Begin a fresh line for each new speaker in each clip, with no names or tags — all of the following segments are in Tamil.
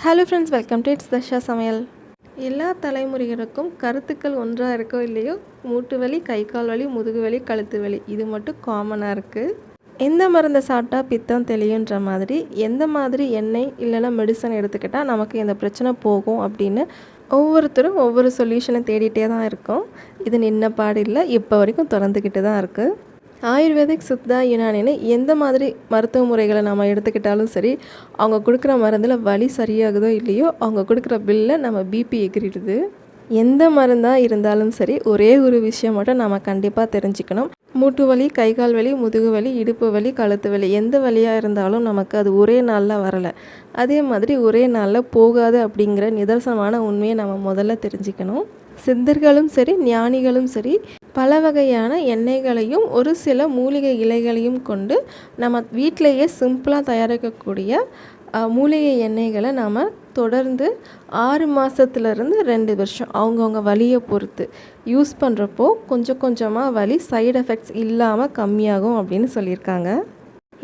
Hello friends, welcome to it's Darsha சமையல். எல்லா தலைமுறைகளுக்கும் கருத்துக்கள் ஒன்றாக இருக்கோ இல்லையோ, மூட்டு வலி, கை கால் வலி, முதுகு வலி, கழுத்து வலி இது மட்டும் காமனாக இருக்குது. எந்த மருந்தை சாப்பிட்டா பித்தம் தெளியுன்ற மாதிரி, எந்த மாதிரி எண்ணெய் இல்லைன்னா மெடிசன் எடுத்துக்கிட்டால் நமக்கு இந்த பிரச்சனை போகும் அப்படின்னு ஒவ்வொருத்தரும் ஒவ்வொரு சொல்யூஷனை தேடிட்டே தான் இருக்கோம். இது நின்ன பாடு இல்லை, இப்போ வரைக்கும் தொடர்ந்துக்கிட்டு தான் இருக்குது. ஆயுர்வேதிக், சித்தா, யுனானின்னு எந்த மாதிரி மருத்துவ முறைகளை நம்ம எடுத்துக்கிட்டாலும் சரி, அவங்க கொடுக்குற மருந்தில் வலி சரியாகுதோ இல்லையோ, அவங்க கொடுக்குற பில்லை நம்ம பிபி எகிரிடுது. எந்த மருந்தாக இருந்தாலும் சரி, ஒரே ஒரு விஷயம் மட்டும் நம்ம கண்டிப்பாக தெரிஞ்சுக்கணும். மூட்டு வலி, கை கால் வலி, முதுகு வலி, இடுப்பு வலி, கழுத்து வலி எந்த வலியாக இருந்தாலும் நமக்கு அது ஒரே நாளில் வரலை, அதே மாதிரி ஒரே நாளில் போகாது அப்படிங்கிற நிதர்சனமான உண்மையை நம்ம முதல்ல தெரிஞ்சுக்கணும். சித்தர்களும் சரி, ஞானிகளும் சரி, பல வகையான எண்ணெய்களையும் ஒரு சில மூலிகை இலைகளையும் கொண்டு நம்ம வீட்டிலையே சிம்பிளாக தயாரிக்கக்கூடிய மூலிகை எண்ணெய்களை நாம் தொடர்ந்து 6 மாதத்துலேருந்து 2 வருஷம் அவங்கவுங்க வலியை பொறுத்து யூஸ் பண்ணுறப்போ கொஞ்சம் கொஞ்சமாக வலி சைடு எஃபெக்ட்ஸ் இல்லாமல் கம்மியாகும் அப்படின்னு சொல்லியிருக்காங்க.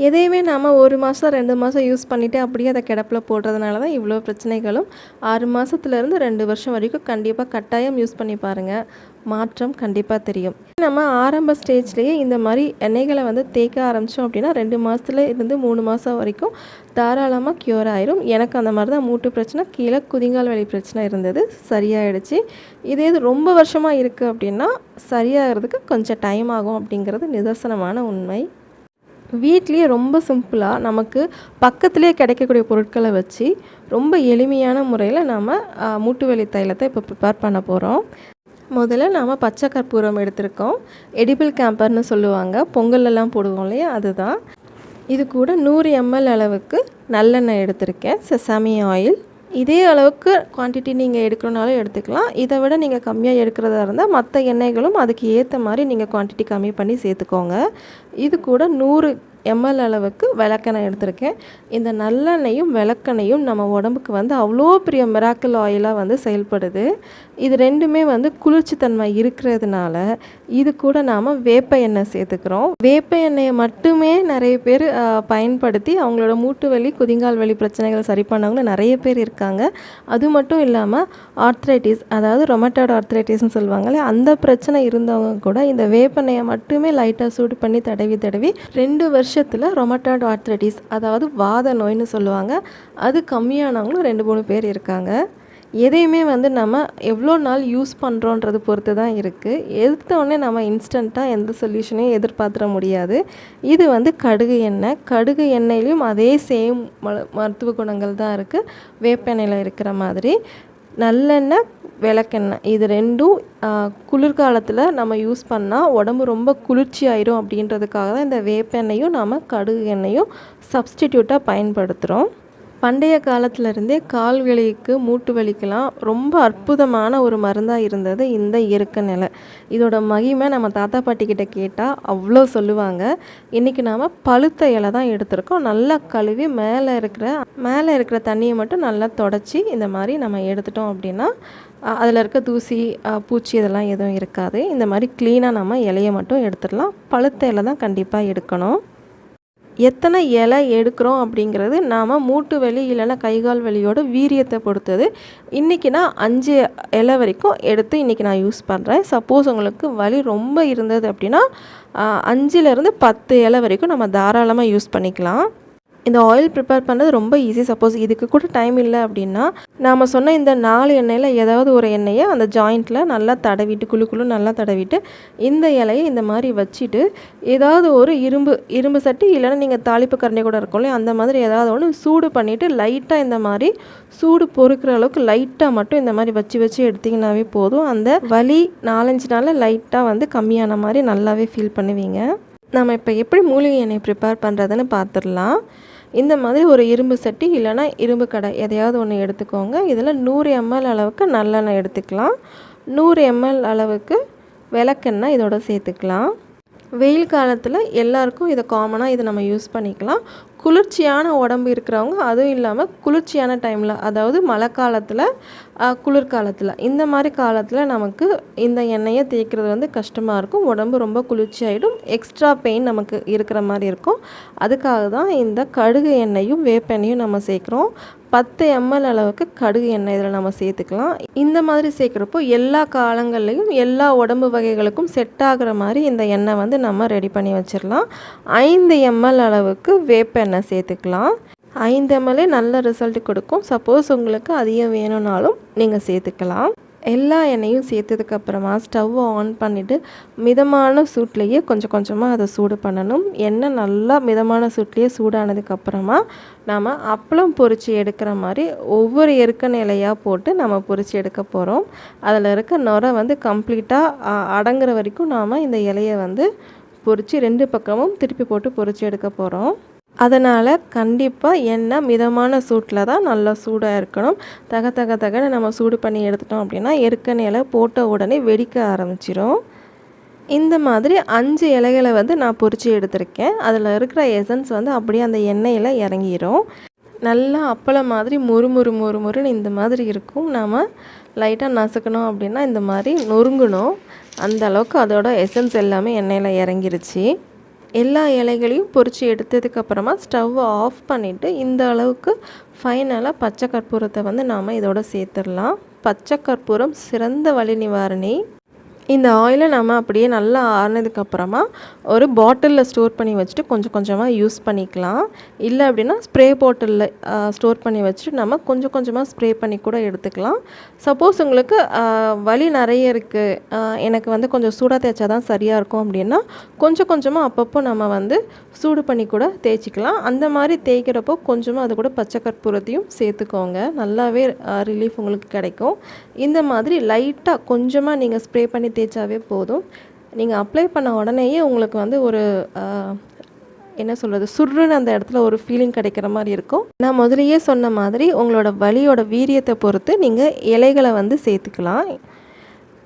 எதையுமே நாம் 1 மாதம் 2 மாதம் யூஸ் பண்ணிவிட்டு அப்படியே அதை கிடப்பில் போடுறதுனால தான் இவ்வளோ பிரச்சனைகளும். 6 மாதத்துலேருந்து 2 வருஷம் வரைக்கும் கண்டிப்பாக கட்டாயம் யூஸ் பண்ணி பாருங்கள், மாற்றம் கண்டிப்பாக தெரியும். நம்ம ஆரம்ப ஸ்டேஜ்லேயே இந்த மாதிரி எண்ணெய்களை தேய்க்க ஆரம்பித்தோம் அப்படின்னா 2 மாதத்துல இருந்து 3 மாதம் வரைக்கும் தாராளமாக க்யூர் ஆயிரும். எனக்கு அந்த மாதிரி தான் மூட்டு பிரச்சனை, கீழே குதிங்கால் வலி பிரச்சனை இருந்தது, சரியாயிடுச்சு. இதே இது ரொம்ப வருஷமாக இருக்குது அப்படின்னா சரியாகிறதுக்கு கொஞ்சம் டைம் ஆகும் அப்படிங்கிறது நிதர்சனமான உண்மை. வீட்லேயே ரொம்ப சிம்பிளாக நமக்கு பக்கத்துலேயே கிடைக்கக்கூடிய பொருட்களை வச்சு ரொம்ப எளிமையான முறையில் நாம் மூட்டு வலி தைலத்தை இப்போ ப்ரிப்பேர் பண்ண போகிறோம். முதல்ல நாம் பச்சை கற்பூரம் எடுத்திருக்கோம். எடிபிள் கேம்பர்னு சொல்லுவாங்க, பொங்கலெல்லாம் போடுவோம் இல்லையா, அதுதான். இது கூட 100 ml அளவுக்கு நல்லெண்ணெய் எடுத்திருக்கேன், செசாமி ஆயில். இதே அளவுக்கு குவான்டிட்டி நீங்கள் எடுக்கணுனாலும் எடுத்துக்கலாம். இதை விட நீங்கள் கம்மியாக எடுக்கிறதா இருந்தால் மற்ற எண்ணெய்களும் அதுக்கு ஏற்ற மாதிரி நீங்கள் குவான்டிட்டி கம்மி பண்ணி சேர்த்துக்கோங்க. இது கூட 100 ml அளவுக்கு விளக்கெண்ணெய் எடுத்திருக்கேன். இந்த நல்லெண்ணெயும் விளக்கெண்ணையும் நம்ம உடம்புக்கு அவ்வளோ பெரிய மிராக்கிள் ஆயிலாக செயல்படுது. இது ரெண்டுமே குளிர்ச்சித்தன்மை இருக்கிறதுனால இது கூட நாம் வேப்ப எண்ணெய் சேர்த்துக்கிறோம். வேப்ப எண்ணெயை மட்டுமே நிறைய பேர் பயன்படுத்தி அவங்களோட மூட்டு வலி, குதிங்கால் வலி பிரச்சனைகள் சரி பண்ணவங்க நிறைய பேர் இருக்காங்க. அது மட்டும் இல்லாமல் ஆர்த்ரைட்டிஸ், அதாவது ரொமட்டாய்டு ஆர்த்ரைட்டிஸ்னு சொல்லுவாங்கள்ல, அந்த பிரச்சனை இருந்தவங்க கூட இந்த வேப்பெண்ணெயை மட்டுமே லைட்டாக சூடு பண்ணி தடவி 2 வருஷத்தில் ரொமட்டாய்டு ஆர்த்ரைட்டிஸ், அதாவது வாத நோய்னு சொல்லுவாங்க, அது கம்மியானவங்களும் 2-3 பேர் இருக்காங்க. எதையுமே நம்ம எவ்வளோ நாள் யூஸ் பண்ணுறோன்றது பொறுத்து தான் இருக்குது. எடுத்தோடனே நம்ம இன்ஸ்டண்ட்டாக எந்த சொல்யூஷனையும் எதிர்பார்த்துட முடியாது. இது கடுகு எண்ணெய். கடுகு எண்ணெயிலையும் அதே சேம் மருத்துவ குணங்கள் தான் இருக்குது வேப்பெண்ணெயில் இருக்கிற மாதிரி. நல்லெண்ணெய், விளக்கெண்ணெய் இது ரெண்டும் குளிர்காலத்தில் நம்ம யூஸ் பண்ணால் உடம்பு ரொம்ப குளிர்ச்சி ஆயிரும் அப்படின்றதுக்காக தான் இந்த வேப்பெண்ணெயும் நாம் கடுகு எண்ணெயும் சப்ஸ்டிடியூட்டாக பயன்படுத்துகிறோம். பண்டைய காலத்திலருந்தே கால் வலிக்கு, மூட்டு வலிக்கெல்லாம் ரொம்ப அற்புதமான ஒரு மருந்தாக இருந்தது இந்த இயற்கை நிலை. இதோட மகிமை நம்ம தாத்தா பாட்டிக்கிட்ட கேட்டால் அவ்வளோ சொல்லுவாங்க. இன்றைக்கி நாம் பழுத்த இலை தான் எடுத்திருக்கோம். நல்லா கழுவி மேலே இருக்கிற தண்ணியை மட்டும் நல்லா தொடச்சி இந்த மாதிரி நம்ம எடுத்துட்டோம் அப்படின்னா அதில் இருக்க தூசி, பூச்சி இதெல்லாம் எதுவும் இருக்காது. இந்த மாதிரி க்ளீனாக நம்ம இலையை மட்டும் எடுத்துடலாம். பழுத்த இலை தான் கண்டிப்பாக எடுக்கணும். எத்தனை இலை எடுக்கிறோம் அப்படிங்கிறது நாம் மூட்டு வலி இல்லைன்னா கைகால் வலியோட வீரியத்தை பொறுத்தது. இன்றைக்கி நான் 5 இலை வரைக்கும் எடுத்து இன்றைக்கி நான் யூஸ் பண்ணுறேன். சப்போஸ் உங்களுக்கு வலி ரொம்ப இருந்தது அப்படின்னா 5லேருந்து 10 இலை வரைக்கும் நம்ம தாராளமாக யூஸ் பண்ணிக்கலாம். இந்த ஆயில் ப்ரிப்பேர் பண்ணுறது ரொம்ப ஈஸி. சப்போஸ் இதுக்கு கூட டைம் இல்லை அப்படின்னா நாம் சொன்ன இந்த 4 எண்ணெயில் ஏதாவது ஒரு எண்ணெயை அந்த ஜாயிண்ட்டில் நல்லா தடவிட்டு, குழு நல்லா தடவிட்டு, இந்த இலையை இந்த மாதிரி வச்சுட்டு ஏதாவது ஒரு இரும்பு சட்டி இல்லைன்னா நீங்கள் தாளிப்பு கரண்டி கூட இருக்கும்ல, அந்த மாதிரி ஏதாவது ஒன்று சூடு பண்ணிவிட்டு லைட்டாக இந்த மாதிரி சூடு பொறுக்கிற அளவுக்கு லைட்டாக மட்டும் இந்த மாதிரி வச்சு எடுத்திங்கனாவே போதும். அந்த வலி 4-5 நாளில் லைட்டாக கம்மியான மாதிரி நல்லாவே ஃபீல் பண்ணுவீங்க. நம்ம இப்போ எப்படி மூலிகை எண்ணெய் ப்ரிப்பேர் பண்ணுறதுன்னு பார்த்துடலாம். இந்த மாதிரி ஒரு இரும்பு சட்டி இல்லைன்னா இரும்பு கடை எதையாவது ஒன்று எடுத்துக்கோங்க. இதில் 100 ml அளவுக்கு நல்லெண்ணெய் எடுத்துக்கலாம். 100 ml அளவுக்கு விளக்கெண்ணெய் இதோட சேர்த்துக்கலாம். வெயில் காலத்தில் எல்லாருக்கும் இதை காமனாக இதை நம்ம யூஸ் பண்ணிக்கலாம். குளிர்ச்சியான உடம்பு இருக்கிறவங்க, அதுவும் இல்லாமல் குளிர்ச்சியான டைமில், அதாவது மழை காலத்தில், குளிர்காலத்தில், இந்த மாதிரி காலத்தில் நமக்கு இந்த எண்ணெயை தேய்க்கிறது கஷ்டமாக இருக்கும். உடம்பு ரொம்ப குளிர்ச்சி ஆகிடும், எக்ஸ்ட்ரா பெயின் நமக்கு இருக்கிற மாதிரி இருக்கும். அதுக்காக தான் இந்த கடுகு எண்ணெயும் வேப்பெண்ணையும் நம்ம சேர்க்குறோம். 10 ml அளவுக்கு கடுகு எண்ணெய் இதில் நம்ம சேர்த்துக்கலாம். இந்த மாதிரி சேர்க்குறப்போ எல்லா காலங்கள்லேயும் எல்லா உடம்பு வகைகளுக்கும் செட் ஆகிற மாதிரி இந்த எண்ணெய் வந்து நம்ம ரெடி பண்ணி வச்சிடலாம். 5 ml அளவுக்கு வேப்ப எண்ணெய் சேர்த்துக்கலாம். 5 ml நல்ல ரிசல்ட் கொடுக்கும். சப்போஸ் உங்களுக்கு அதிகம் வேணும்னாலும் நீங்கள் சேர்த்துக்கலாம். எல்லா எண்ணெயும் சேர்த்ததுக்கப்புறமா ஸ்டவ்வை ஆன் பண்ணிவிட்டு மிதமான சூட்லேயே கொஞ்சம் கொஞ்சமாக அதை சூடு பண்ணணும். எண்ணெய் நல்லா மிதமான சூட்லேயே சூடானதுக்கப்புறமா நம்ம அப்பளம் பொரித்து எடுக்கிற மாதிரி ஒவ்வொரு எருக்க நிலையாக போட்டு நம்ம பொரித்து எடுக்க போகிறோம். அதில் இருக்க நுரை வந்து கம்ப்ளீட்டாக அடங்குற வரைக்கும் நாம் இந்த இலையை வந்து பொரித்து 2 பக்கமும் திருப்பி போட்டு பொரித்து எடுக்க போகிறோம். அதனால் கண்டிப்பாக எண்ணெய் மிதமான சூட்டில் தான் நல்லா சூடாக இருக்கணும். தகன்னு நம்ம சூடு பண்ணி எடுத்துட்டோம் அப்படின்னா எருக்கெண்ணெயில் போட்ட உடனே வெடிக்க ஆரம்பிச்சிடும். இந்த மாதிரி 5 இலைகளை வந்து நான் பொரித்து எடுத்திருக்கேன். அதில் இருக்கிற எசன்ஸ் வந்து அப்படியே அந்த எண்ணெயில் இறங்கிடும். நல்லா அப்பளம் மாதிரி முறுமுறுன்னு இந்த மாதிரி இருக்கும். நாம் லைட்டாக நசுக்கணும் அப்படின்னா இந்த மாதிரி நொறுங்கணும். அந்த அளவுக்கு அதோட எசன்ஸ் எல்லாமே எண்ணெயில் இறங்கிருச்சு. எல்லா இலைகளையும் பொரித்து எடுத்ததுக்கப்புறமா ஸ்டவ்வை ஆஃப் பண்ணிவிட்டு இந்த அளவுக்கு ஃபைனலாக பச்சை கற்பூரத்தை வந்து நாம் இதோட சேர்த்துடலாம். பச்சை கற்பூரம் சிறந்த வலி நிவாரணி. இந்த ஆயிலை நம்ம அப்படியே நல்லா ஆறினதுக்கப்புறமா ஒரு பாட்டிலில் ஸ்டோர் பண்ணி வச்சுட்டு கொஞ்சம் கொஞ்சமாக யூஸ் பண்ணிக்கலாம். இல்லை அப்படின்னா ஸ்ப்ரே பாட்டிலில் ஸ்டோர் பண்ணி வச்சுட்டு நம்ம கொஞ்சம் கொஞ்சமாக ஸ்ப்ரே பண்ணி கூட எடுத்துக்கலாம். சப்போஸ் உங்களுக்கு வலி நிறைய இருக்குது, எனக்கு வந்து கொஞ்சம் சூடாக தேய்ச்சா தான் சரியாக இருக்கும் அப்படின்னா கொஞ்சம் கொஞ்சமாக அப்பப்போ நம்ம வந்து சூடு பண்ணி கூட தேய்ச்சிக்கலாம். அந்த மாதிரி தேய்க்கிறப்போ கொஞ்சமாக அது கூட பச்சை கற்பூரத்தையும் சேர்த்துக்கோங்க. நல்லாவே ரிலீஃப் உங்களுக்கு கிடைக்கும். இந்த மாதிரி லைட்டாக கொஞ்சமாக நீங்கள் ஸ்ப்ரே பண்ணி தேய்ச்சாவே போதும். நீங்கள் அப்ளை பண்ண உடனேயே உங்களுக்கு வந்து ஒரு என்ன சொல்கிறது, சுருன்னு அந்த இடத்துல ஒரு ஃபீலிங் கிடைக்கிற மாதிரி இருக்கும். நான் முதலையே சொன்ன மாதிரி உங்களோட வலியோட வீரியத்தை பொறுத்து நீங்கள் இலைகளை வந்து சேர்த்துக்கலாம்.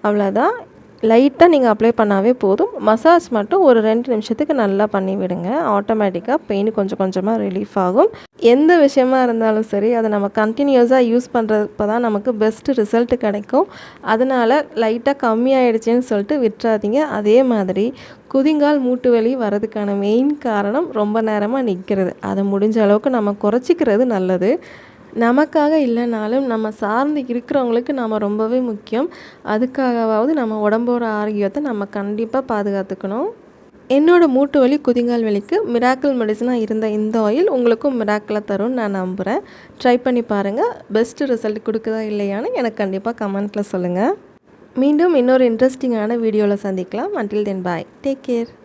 அவ்வளோதான். லைட்டாக நீங்கள் அப்ளை பண்ணாவே போதும். மசாஜ் மட்டும் ஒரு 2 நிமிஷத்துக்கு நல்லா பண்ணி விடுங்க. ஆட்டோமேட்டிக்காக பெயின் கொஞ்சம் கொஞ்சமாக ரிலீஃப் ஆகும். எந்த விஷயமா இருந்தாலும் சரி அதை நம்ம கண்டினியூஸாக யூஸ் பண்ணுறப்ப தான் நமக்கு பெஸ்ட்டு ரிசல்ட்டு கிடைக்கும். அதனால் லைட்டாக கம்மியாயிடுச்சுன்னு சொல்லிட்டு விட்டுறாதீங்க. அதே மாதிரி குதிங்கால் மூட்டு வலி வரதுக்கான மெயின் காரணம் ரொம்ப நேரமாக நிற்கிறது. அதை முடிஞ்ச அளவுக்கு நம்ம குறைச்சிக்கிறது நல்லது. நமக்காக இல்லைனாலும் நம்ம சார்ந்து இருக்கிறவங்களுக்கு நம்ம ரொம்பவே முக்கியம். அதுக்காகவாவது நம்ம உடம்போட ஆரோக்கியத்தை நம்ம கண்டிப்பாக பாதுகாத்துக்கணும். என்னோடய மூட்டு வலி குதிங்கால் வலிக்கு மிராக்கிள் மெடிசனாக இருந்த இந்த ஆயில் உங்களுக்கும் மிராக்கிளாக தரும்னு நான் நம்புகிறேன். ட்ரை பண்ணி பாருங்கள். பெஸ்ட்டு ரிசல்ட் கொடுக்குதா இல்லையான்னு எனக்கு கண்டிப்பாக கமெண்ட்டில் சொல்லுங்கள். மீண்டும் இன்னொரு இன்ட்ரெஸ்டிங்கான வீடியோவில் சந்திக்கலாம். until then bye. Take care.